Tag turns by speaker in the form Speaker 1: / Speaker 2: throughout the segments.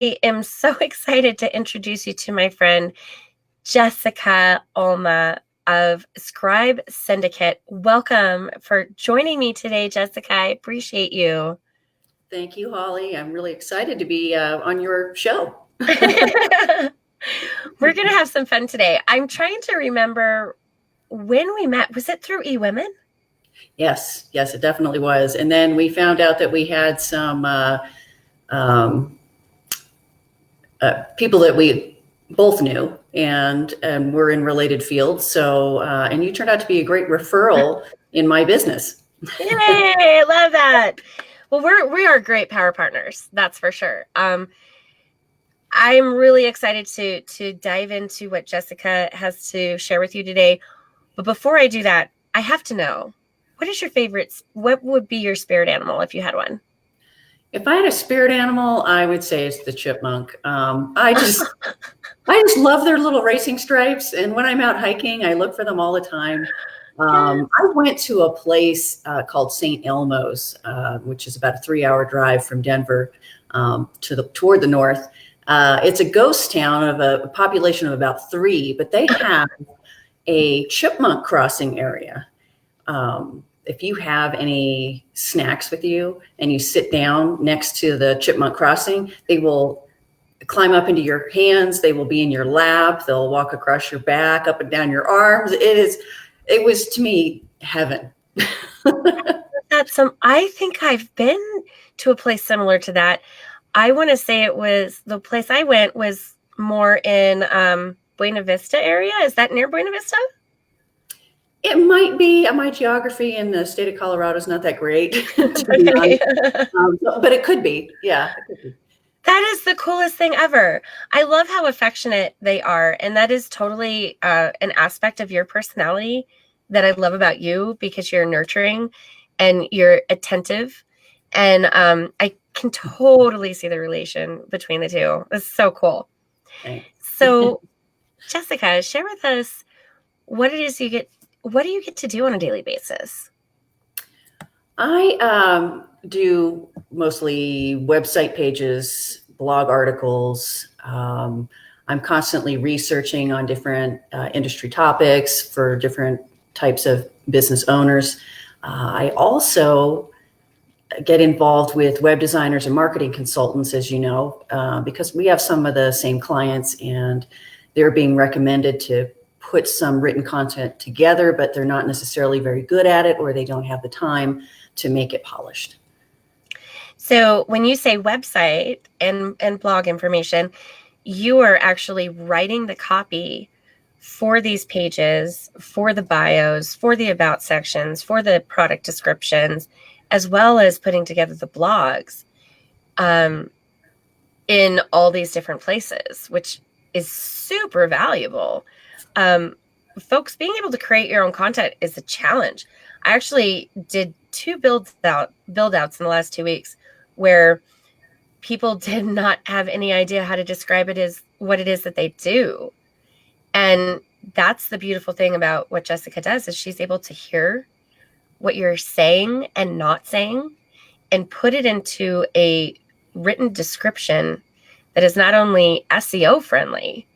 Speaker 1: am so excited to introduce you to my friend, Jessica Olma of Scribe Syndicate. Welcome for joining me today, Jessica. I appreciate you.
Speaker 2: Thank you, Holly. I'm really excited to be on your show.
Speaker 1: We're going to have some fun today. I'm trying to remember when we met. Was it through eWomen?
Speaker 2: Yes, it definitely was. And then we found out that we had some people that we both knew and were in related fields. So, and you turned out to be a great referral in my business.
Speaker 1: Yay! I love that. Well, we are great power partners. That's for sure. I'm really excited to dive into what Jessica has to share with you today. But before I do that, I have to know, what would be your spirit animal if you had one?
Speaker 2: If I had a spirit animal, I would say it's the chipmunk. I just love their little racing stripes. And when I'm out hiking, I look for them all the time. I went to a place called St. Elmo's, which is about a 3-hour drive from Denver toward the north. It's a ghost town of a population of about 3, but they have a chipmunk crossing area. If you have any snacks with you and you sit down next to the chipmunk crossing, they will climb up into your hands. They will be in your lap. They'll walk across your back, up and down your arms. It was to me heaven.
Speaker 1: I think I've been to a place similar to that. I want to say the place I went was more in Buena Vista area. Is that near Buena Vista?
Speaker 2: It might be. My geography in the state of Colorado is not that great, to be honest. But it could be. Yeah, it could be.
Speaker 1: That is the coolest thing ever. I love how affectionate they are. And that is totally an aspect of your personality that I love about you, because you're nurturing and you're attentive. And I can totally see the relation between the two. It's so cool.
Speaker 2: Thanks.
Speaker 1: So, Jessica, share with us what do you get to do on a daily basis?
Speaker 2: I do mostly website pages, blog articles. I'm constantly researching on different industry topics for different types of business owners. I also get involved with web designers and marketing consultants, as you know, because we have some of the same clients and they're being recommended to put some written content together, but they're not necessarily very good at it, or they don't have the time to make it polished.
Speaker 1: So when you say website and blog information, you are actually writing the copy for these pages, for the bios, for the about sections, for the product descriptions, as well as putting together the blogs in all these different places, which is super valuable. Folks, being able to create your own content is a challenge. I actually did 2 build outs in the last 2 weeks where people did not have any idea how to describe it as what it is that they do. And that's the beautiful thing about what Jessica does, is she's able to hear what you're saying and not saying and put it into a written description that is not only SEO friendly,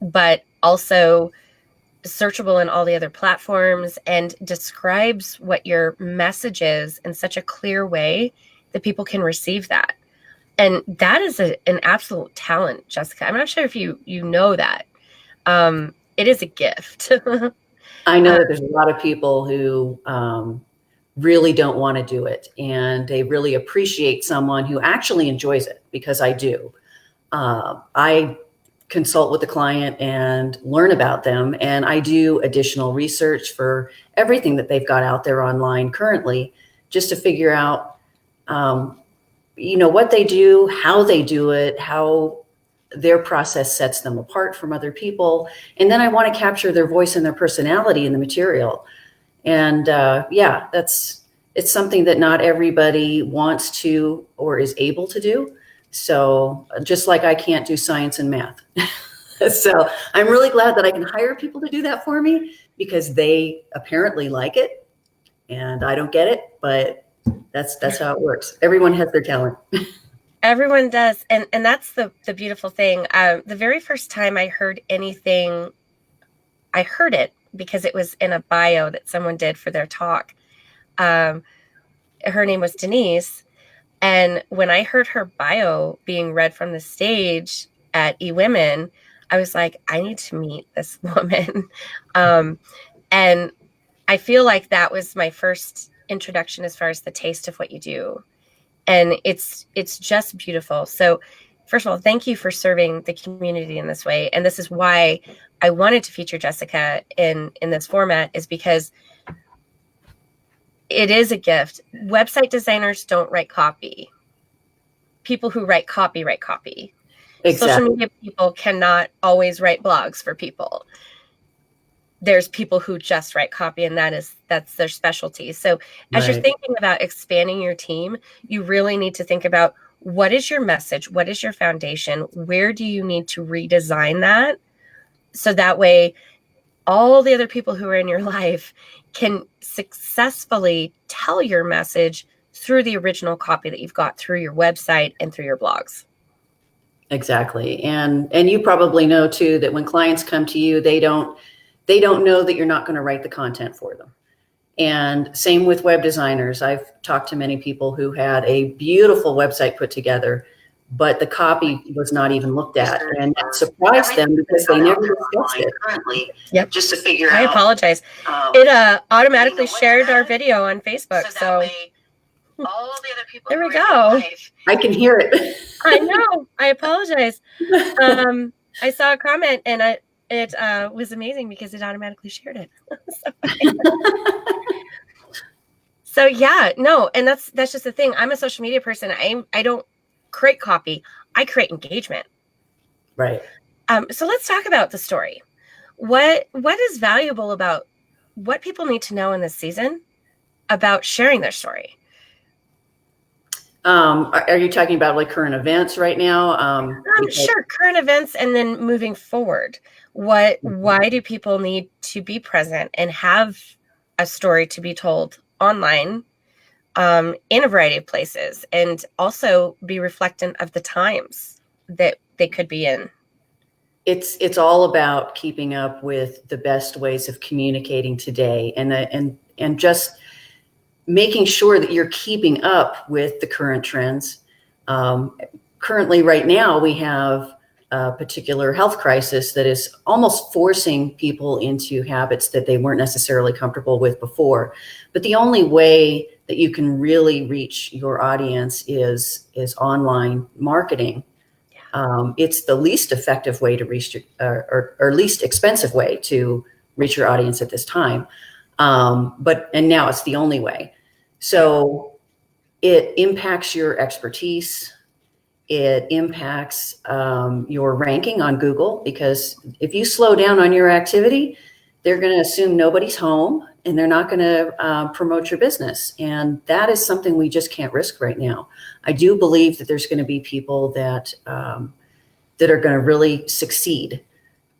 Speaker 1: but also searchable in all the other platforms, and describes what your message is in such a clear way that people can receive that. And that is an absolute talent, Jessica. I'm not sure if you know that. It is a gift.
Speaker 2: I know that there's a lot of people who really don't want to do it, and they really appreciate someone who actually enjoys it, because I do. I consult with the client and learn about them, and I do additional research for everything that they've got out there online currently, just to figure out what they do, how they do it, how their process sets them apart from other people. And then I want to capture their voice and their personality in the material. And it's something that not everybody wants to or is able to do. So just like I can't do science and math. So I'm really glad that I can hire people to do that for me, because they apparently like it and I don't get it, but that's how it works. Everyone has their talent.
Speaker 1: Everyone does. And that's the beautiful thing. The very first time I heard anything, I heard it because it was in a bio that someone did for their talk. Um, Her name was Denise. And when I heard her bio being read from the stage at eWomen, I was like, I need to meet this woman. And I feel like that was my first introduction as far as the taste of what you do. And it's just beautiful. So first of all, thank you for serving the community in this way. And this is why I wanted to feature Jessica in this format, is because it is a gift. Website designers don't write copy. People who write copy write copy.
Speaker 2: Exactly.
Speaker 1: Social media people cannot always write blogs for people. There's people who just write copy, and that's their specialty. So as you're thinking about expanding your team, you really need to think about, what is your message? What is your foundation? Where do you need to redesign that? So that way, all the other people who are in your life can successfully tell your message through the original copy that you've got through your website and through your blogs.
Speaker 2: Exactly. And you probably know too, that when clients come to you, they don't know that you're not going to write the content for them. And same with web designers. I've talked to many people who had a beautiful website put together, but the copy was not even looked at, and that surprised them because they never discussed it.
Speaker 3: Currently,
Speaker 1: yep.
Speaker 3: Just to figure out.
Speaker 1: I apologize. It automatically shared our video on Facebook, so
Speaker 3: all the other people.
Speaker 1: There we go.
Speaker 2: I can hear it.
Speaker 1: I know. I apologize. I saw a comment, and it was amazing because it automatically shared it. So yeah, no, and that's just the thing. I'm a social media person. I don't create copy. I create engagement.
Speaker 2: Right.
Speaker 1: So let's talk about the story. What is valuable about what people need to know in this season about sharing their story?
Speaker 2: Are you talking about like current events right now?
Speaker 1: Sure, current events, and then moving forward. Why do people need to be present and have a story to be told online, in a variety of places, and also be reflectant of the times that they could be in?
Speaker 2: It's all about keeping up with the best ways of communicating today, and just making sure that you're keeping up with the current trends. Currently, right now, we have a particular health crisis that is almost forcing people into habits that they weren't necessarily comfortable with before. But the only way that you can really reach your audience is online marketing. It's the least effective way to reach or least expensive way to reach your audience at this time. And now it's the only way. So it impacts your expertise. It impacts your ranking on Google, because if you slow down on your activity, they're going to assume nobody's home and they're not going to promote your business. And that is something we just can't risk right now. I do believe that there's going to be people that are going to really succeed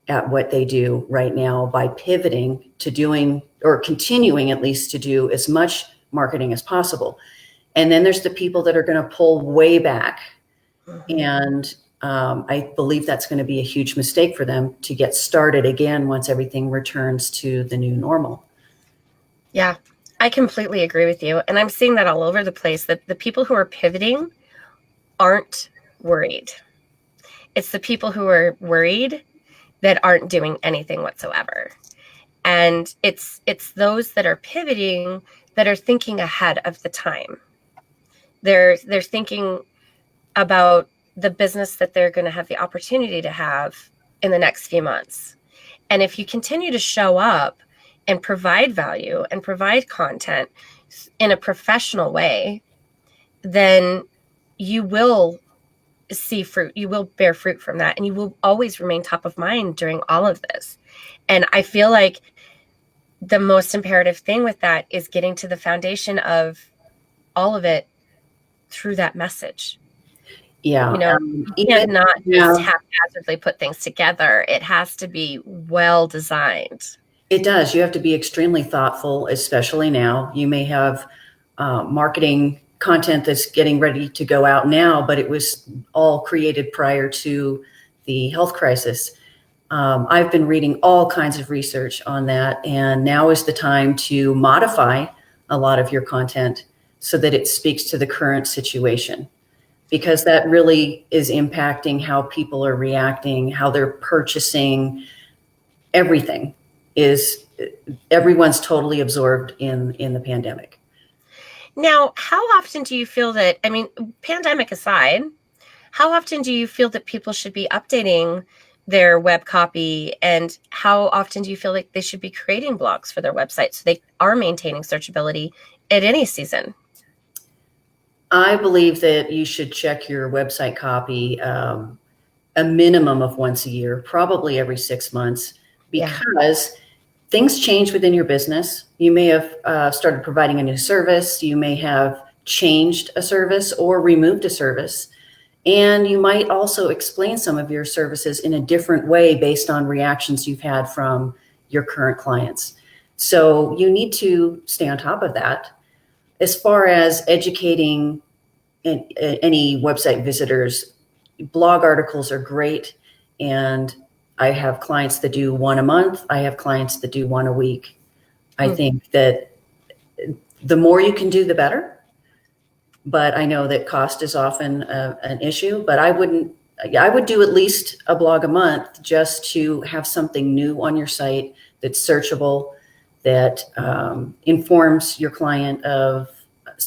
Speaker 2: at what they do right now by pivoting to doing, or continuing at least to do, as much marketing as possible. And then there's the people that are going to pull way back. And I believe that's going to be a huge mistake for them to get started again once everything returns to the new normal.
Speaker 1: Yeah, I completely agree with you. And I'm seeing that all over the place, that the people who are pivoting aren't worried. It's the people who are worried that aren't doing anything whatsoever. And it's those that are pivoting that are thinking ahead of the time. They're thinking about the business that they're going to have the opportunity to have in the next few months. And if you continue to show up and provide value and provide content in a professional way, then you will see fruit. You will bear fruit from that, and you will always remain top of mind during all of this. And I feel like the most imperative thing with that is getting to the foundation of all of it through that message.
Speaker 2: Yeah.
Speaker 1: You can't not just haphazardly put things together. It has to be well designed.
Speaker 2: It does. You have to be extremely thoughtful, especially now. You may have marketing content that's getting ready to go out now, but it was all created prior to the health crisis. I've been reading all kinds of research on that, and now is the time to modify a lot of your content so that it speaks to the current situation, because that really is impacting how people are reacting, how they're purchasing. Everything is, everyone's totally absorbed in the pandemic.
Speaker 1: Now, how often do you feel that, I mean, pandemic aside, how often do you feel that people should be updating their web copy, and how often do you feel like they should be creating blogs for their website so they are maintaining searchability at any season?
Speaker 2: I believe that you should check your website copy a minimum of once a year, probably every 6 months, because things change within your business. You may have started providing a new service. You may have changed a service or removed a service. And you might also explain some of your services in a different way based on reactions you've had from your current clients. So you need to stay on top of that. As far as educating any website visitors, blog articles are great. And I have clients that do one a month. I have clients that do one a week. I think that the more you can do, the better. But I know that cost is often an issue, but I would do at least a blog a month just to have something new on your site that's searchable, that informs your client of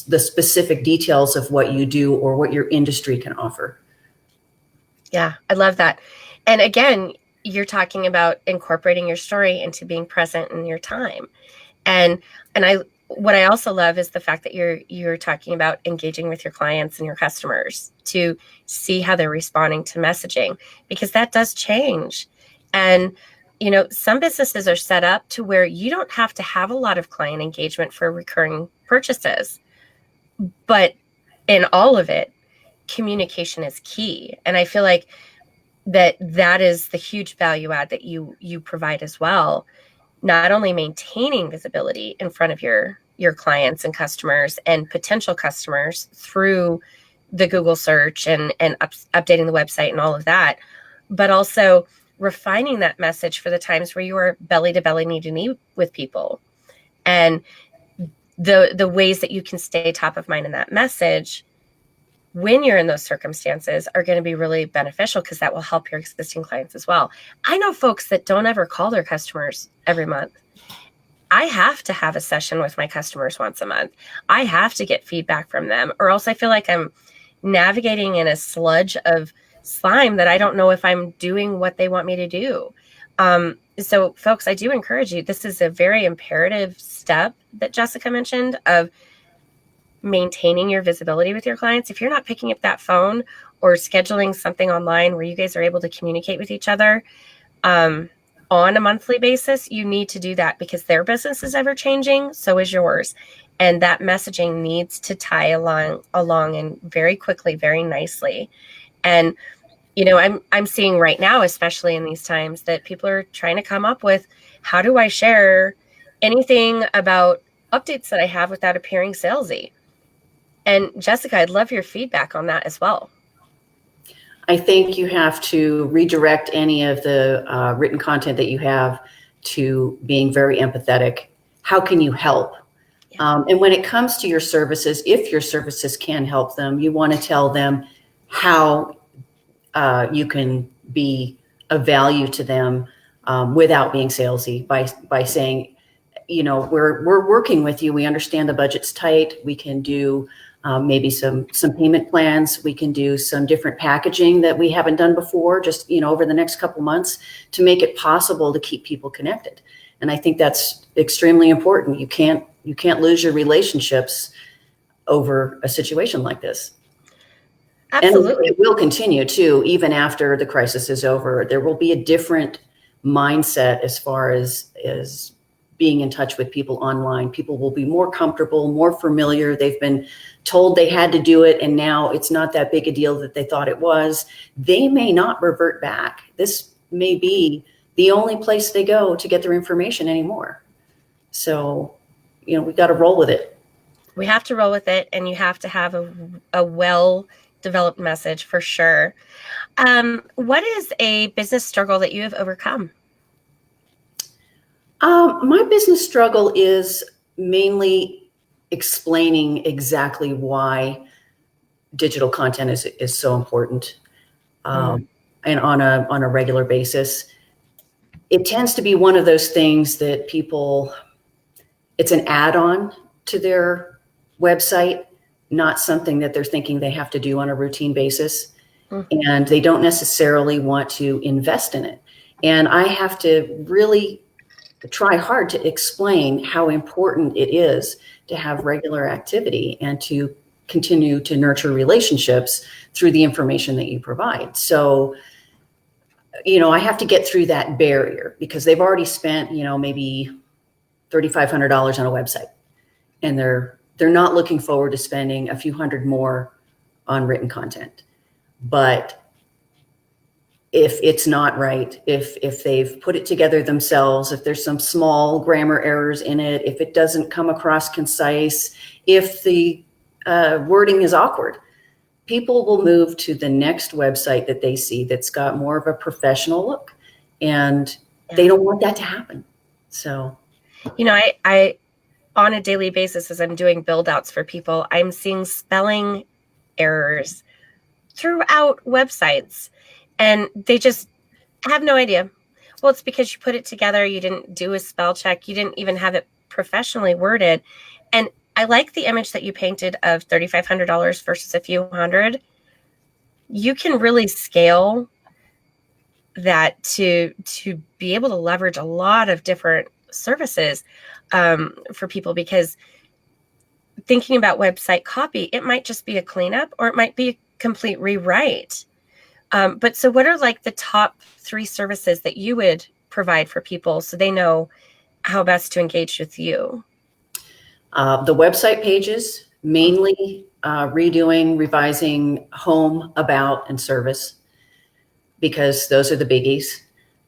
Speaker 2: the specific details of what you do or what your industry can offer.
Speaker 1: Yeah, I love that. And again, you're talking about incorporating your story into being present in your time. And what I also love is the fact that you're talking about engaging with your clients and your customers to see how they're responding to messaging, because that does change. And some businesses are set up to where you don't have to have a lot of client engagement for recurring purchases, but in all of it, communication is key. And I feel like that is the huge value add that you provide as well. Not only maintaining visibility in front of your clients and customers and potential customers through the Google search and updating the website and all of that, but also refining that message for the times where you are belly to belly, knee to knee with people. And the ways that you can stay top of mind in that message when you're in those circumstances are going to be really beneficial, because that will help your existing clients as well. I know folks that don't ever call their customers every month. I have to have a session with my customers once a month. I have to get feedback from them, or else I feel like I'm navigating in a sludge of slime that I don't know if I'm doing what they want me to do. So folks, I do encourage you. This is a very imperative step that Jessica mentioned of maintaining your visibility with your clients. If you're not picking up that phone or scheduling something online where you guys are able to communicate with each other on a monthly basis, you need to do that, because their business is ever changing, so is yours. And that messaging needs to tie along and very quickly, very nicely. And I'm seeing right now, especially in these times, that people are trying to come up with, how do I share anything about updates that I have without appearing salesy? And Jessica, I'd love your feedback on that as well.
Speaker 2: I think you have to redirect any of the written content that you have to being very empathetic. How can you help? Yeah. And when it comes to your services, if your services can help them, you want to tell them how you can be of value to them without being salesy, by saying, we're working with you. We understand the budget's tight. We can do maybe some payment plans. We can do some different packaging that we haven't done before, just, over the next couple months, to make it possible to keep people connected. And I think that's extremely important. You can't lose your relationships over a situation like this.
Speaker 1: Absolutely.
Speaker 2: And it will continue too, even after the crisis is over. There will be a different mindset as far as being in touch with people online. People will be more comfortable, more familiar. They've been told they had to do it, and now it's not that big a deal that they thought it was. They may not revert back. This may be the only place they go to get their information anymore. So, we've got to roll with it.
Speaker 1: We have to roll with it, and you have to have a well-developed message for sure. What is a business struggle that you have overcome?
Speaker 2: My business struggle is mainly explaining exactly why digital content is so important, and on a regular basis. It tends to be one of those things that people, it's an add-on to their website, not something that they're thinking they have to do on a routine basis. And they don't necessarily want to invest in it. And I have to really try hard to explain how important it is to have regular activity and to continue to nurture relationships through the information that you provide. So, I have to get through that barrier because they've already spent, maybe $3,500 on a website, and they're not looking forward to spending a few hundred more on written content. But if it's not right, if they've put it together themselves, if there's some small grammar errors in it, if it doesn't come across concise, if the wording is awkward, people will move to the next website that they see that's got more of a professional look, and they don't want that to happen. So,
Speaker 1: I on a daily basis, as I'm doing build outs for people, I'm seeing spelling errors throughout websites, and they just have no idea. Well, it's because you put it together, you didn't do a spell check, you didn't even have it professionally worded. And I like the image that you painted of $3,500 versus a few hundred. You can really scale that to be able to leverage a lot of different services for people, because thinking about website copy, it might just be a cleanup or it might be a complete rewrite. But so what are like the top 3 services that you would provide for people so they know how best to engage with you?
Speaker 2: The website pages, mainly redoing, revising home, about, and service, because those are the biggies.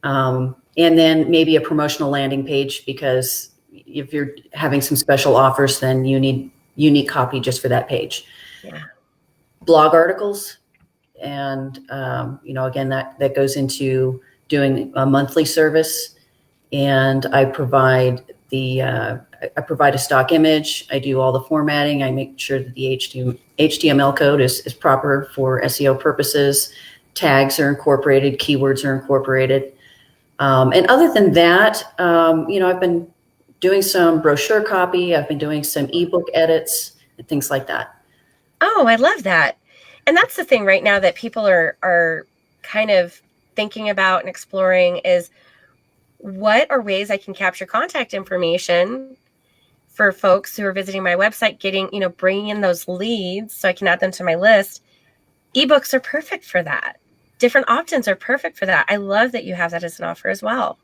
Speaker 2: And then maybe a promotional landing page, because if you're having some special offers, then you need unique copy just for that page.
Speaker 1: Yeah.
Speaker 2: Blog articles. And, again, that goes into doing a monthly service. And I provide a stock image. I do all the formatting. I make sure that the HTML code is proper for SEO purposes. Tags are incorporated. Keywords are incorporated. And other than that, I've been doing some brochure copy. I've been doing some ebook edits and things like that.
Speaker 1: Oh, I love that. And that's the thing right now that people are kind of thinking about and exploring is, what are ways I can capture contact information for folks who are visiting my website, bringing in those leads so I can add them to my list. Ebooks are perfect for that. Different opt-ins are perfect for that. I love that you have that as an offer as well.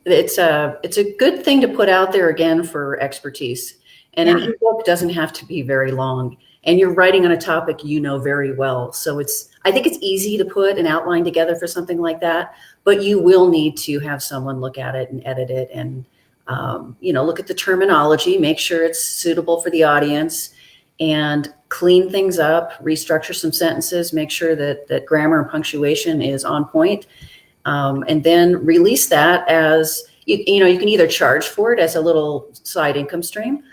Speaker 2: It's a good thing to put out there, again, for expertise. And an ebook doesn't have to be very long. And you're writing on a topic very well. So I think it's easy to put an outline together for something like that, but you will need to have someone look at it and edit it and, look at the terminology, make sure it's suitable for the audience, and clean things up, restructure some sentences, make sure that grammar and punctuation is on point, and then release that as, you can either charge for it as a little side income stream,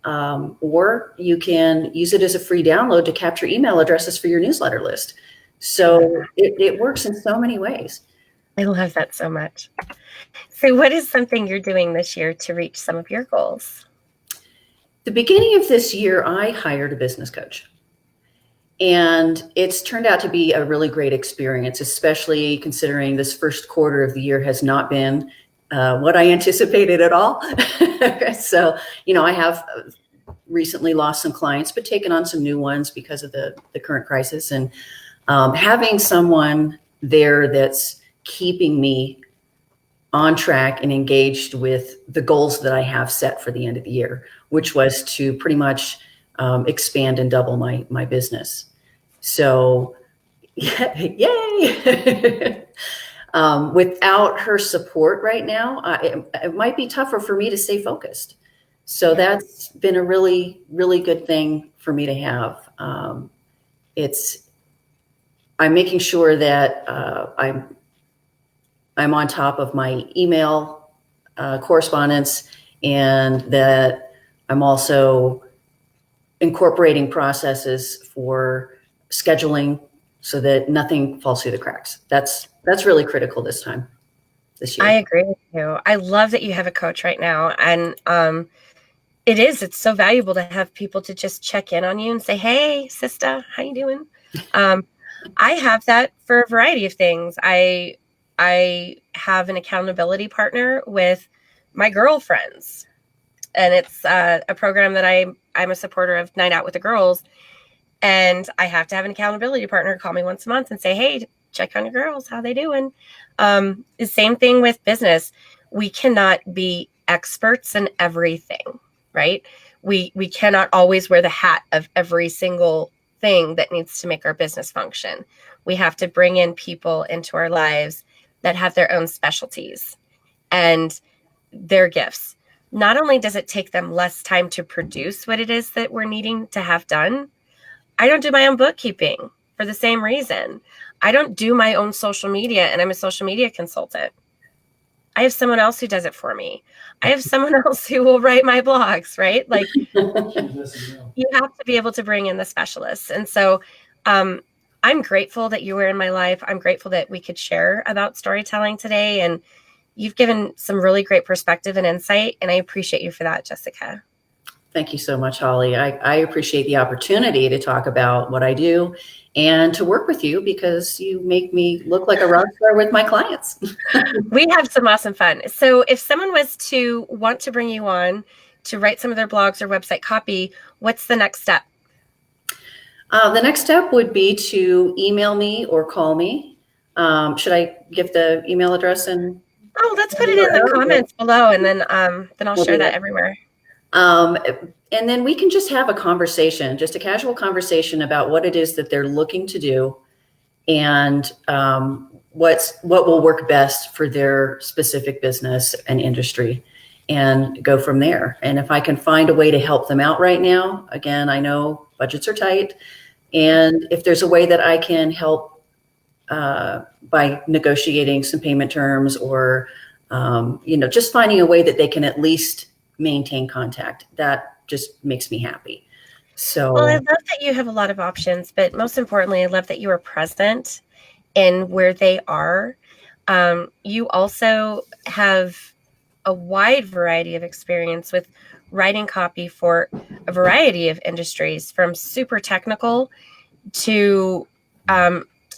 Speaker 2: or you can use it as a free download to capture email addresses for your newsletter list. So it works in so many ways.
Speaker 1: I love that so much. So what is something you're doing this year to reach some of your goals?
Speaker 2: The beginning of this year, I hired a business coach. And it's turned out to be a really great experience, especially considering this first quarter of the year has not been what I anticipated at all. So, I have recently lost some clients, but taken on some new ones because of the current crisis. And having someone there that's keeping me on track and engaged with the goals that I have set for the end of the year, which was to pretty much expand and double my business. So, yay! Without her support right now, it might be tougher for me to stay focused. So that's been a really, really good thing for me to have. I'm making sure that I'm on top of my email correspondence, and that I'm also incorporating processes for scheduling so that nothing falls through the cracks. That's really critical this year.
Speaker 1: I agree with you. I love that you have a coach right now. And it's so valuable to have people to just check in on you and say, hey, sister, how you doing? I have that for a variety of things. I have an accountability partner with my girlfriends, and it's a program that I'm a supporter of, Night Out with the Girls. And I have to have an accountability partner call me once a month and say, hey, check on your girls, how they doing? The same thing with business. We cannot be experts in everything, right? We cannot always wear the hat of every single thing that needs to make our business function. We have to bring in people into our lives that have their own specialties and their gifts. Not only does it take them less time to produce what it is that we're needing to have done, I don't do my own bookkeeping for the same reason. I don't do my own social media, and I'm a social media consultant. I have someone else who does it for me. I have someone else who will write my blogs, right? Like, you have to be able to bring in the specialists. And so I'm grateful that you were in my life. I'm grateful that we could share about storytelling today. And you've given some really great perspective and insight. And I appreciate you for that, Jessica.
Speaker 2: Thank you so much, Holly. I appreciate the opportunity to talk about what I do and to work with you, because you make me look like a rock star with my clients.
Speaker 1: We have some awesome fun. So if someone was to want to bring you on to write some of their blogs or website copy, what's the next step?
Speaker 2: The next step would be to email me or call me. Should I give the email address? And
Speaker 1: let's put it in the comments below, and then I'll share that everywhere.
Speaker 2: And then we can just have a conversation, just a casual conversation about what it is that they're looking to do, and what will work best for their specific business and industry, and go from there. And if I can find a way to help them out right now, again, I know budgets are tight, and if there's a way that I can help by negotiating some payment terms, or just finding a way that they can at least maintain contact, that just makes me happy. So,
Speaker 1: well, I love that you have a lot of options, but most importantly, I love that you are present in where they are. You also have a wide variety of experience with writing copy for a variety of industries, from super technical to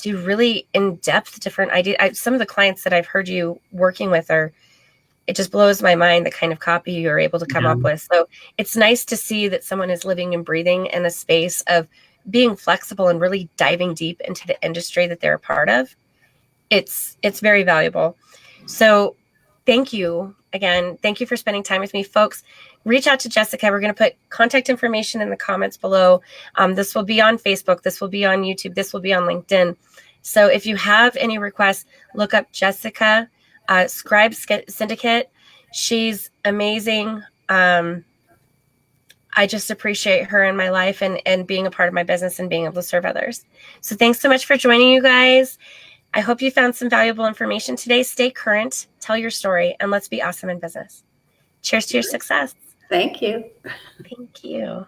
Speaker 1: really in-depth different ideas. Some of the clients that I've heard you working with it just blows my mind the kind of copy you're able to come up with. So it's nice to see that someone is living and breathing in a space of being flexible and really diving deep into the industry that they're a part of. It's very valuable. So thank you again. Thank you for spending time with me, folks. Reach out to Jessica. We're going to put contact information in the comments below. This will be on Facebook. This will be on YouTube. This will be on LinkedIn. So if you have any requests, look up Jessica Scribe Syndicate. She's amazing. I just appreciate her in my life and being a part of my business and being able to serve others. So thanks so much for joining, you guys. I hope you found some valuable information today. Stay current, tell your story, and let's be awesome in business. Cheers to your success.
Speaker 2: Thank you.
Speaker 1: Thank you.